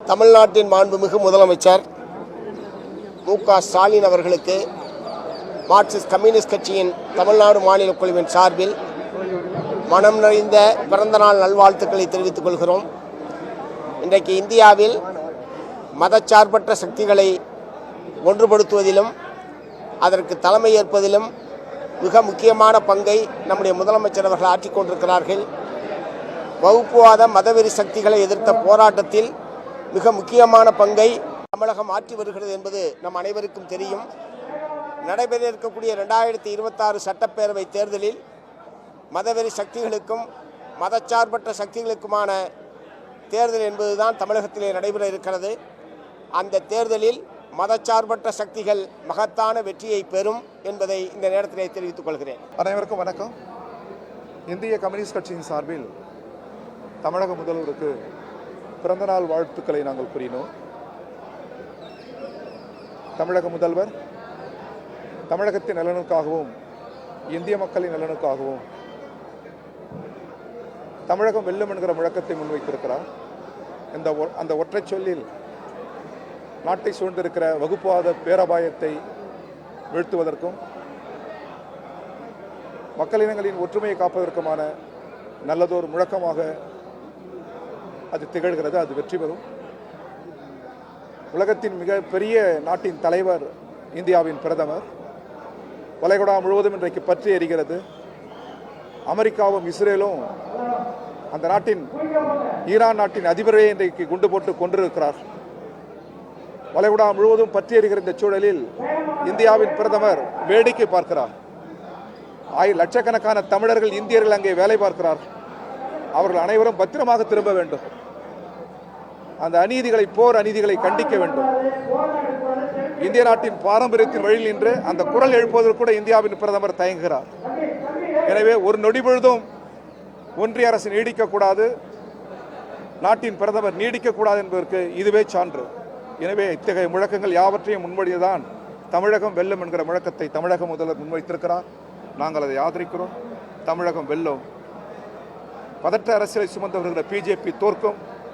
தமிழ்நாட்டின் மாண்புமிகு முதலமைச்சர் மு.க. ஸ்டாலின் அவர்களுக்கு மார்க்சிஸ்ட் கம்யூனிஸ்ட் கட்சியின் தமிழ்நாடு மாநில குழுவின் சார்பில் மனம் நிறைந்த பிறந்தநாள் நல்வாழ்த்துக்களை தெரிவித்துக் கொள்கிறோம். இன்றைக்கு இந்தியாவில் மதச்சார்பற்ற சக்திகளை ஒன்றுபடுத்துவதிலும் அதற்கு தலைமை ஏற்பதிலும் மிக முக்கியமான பங்கை நம்முடைய முதலமைச்சர் அவர்கள் ஆற்றிக் கொண்டிருக்கிறார்கள். வகுப்புவாத மதவெறி சக்திகளை எதிர்த்த போராட்டத்தில் மிக முக்கியமான பங்கை தமிழகம் ஆற்றி வருகிறது என்பது நம் அனைவருக்கும் தெரியும். நடைபெற இருக்கக்கூடிய 2026 சட்டப்பேரவை தேர்தலில் மதவெறி சக்திகளுக்கும் மதச்சார்பற்ற சக்திகளுக்குமான தேர்தல் என்பதுதான் தமிழகத்திலே நடைபெற இருக்கிறது. அந்த தேர்தலில் மதச்சார்பற்ற சக்திகள் மகத்தான வெற்றியை பெறும் என்பதை இந்த நேரத்திலே தெரிவித்துக் கொள்கிறேன். அனைவருக்கும் வணக்கம். இந்திய கம்யூனிஸ்ட் கட்சியின் சார்பில் தமிழக முதல்வருக்கு பிறந்தநாள் வாழ்த்துக்களை நாங்கள் கூறினோம். தமிழக முதல்வர் தமிழகத்தின் நலனுக்காகவும் இந்திய மக்களின் நலனுக்காகவும் தமிழகம் வெல்லும் என்கிற முழக்கத்தை முன்வைத்திருக்கிறார். அந்த ஒற்றை சொல்லில் நாட்டை சூழ்ந்திருக்கிற வகுப்புவாத பேரபாயத்தை வீழ்த்துவதற்கும் மக்களினங்களின் ஒற்றுமையை காப்பதற்குமான நல்லதொரு முழக்கமாக அது திகழ்கிறது. அது வெற்றி பெறும். உலகத்தின் மிக பெரிய நாட்டின் தலைவர் இந்தியாவின் பிரதமர். வளைகுடா முழுவதும் இன்றைக்கு பற்றி எரிகிறது. அமெரிக்காவும் இஸ்ரேலும் அந்த நாட்டின் ஈரான் நாட்டின் அதிபரை இன்றைக்கு குண்டு போட்டு கொண்டிருக்கிறார். வளைகுடா முழுவதும் பற்றி எரிகிற இந்த சூழலில் இந்தியாவின் பிரதமர் வேடிக்கை பார்க்கிறார். லட்சக்கணக்கான தமிழர்கள் இந்தியர்கள் அங்கே வேலை பார்க்கிறார். அவர்கள் அனைவரும் பத்திரமாக திரும்ப வேண்டும். அந்த அநீதிகளை, போர் அநீதிகளை கண்டிக்க வேண்டும். இந்திய நாட்டின் பாரம்பரியத்தின் வழியில் நின்று அந்த குரல் எழுப்புவதற்கு கூட இந்தியாவின் பிரதமர் தயங்குகிறார். எனவே ஒரு நொடி பொழுதும் ஒன்றிய அரசு நீடிக்கக்கூடாது, நாட்டின் பிரதமர் நீடிக்கக்கூடாது என்பதற்கு இதுவே சான்று. எனவே இத்தகைய முழக்கங்கள் யாவற்றையும் முன்மொழியதான் தமிழகம் வெல்லும் என்கிற முழக்கத்தை தமிழக முதல்வர் முன்வைத்திருக்கிறார். நாங்கள் அதை ஆதரிக்கிறோம். தமிழகம் வெல்லும். பதற்ற அரசியலை சுமந்து வருகிற பிஜேபி தோற்கும்.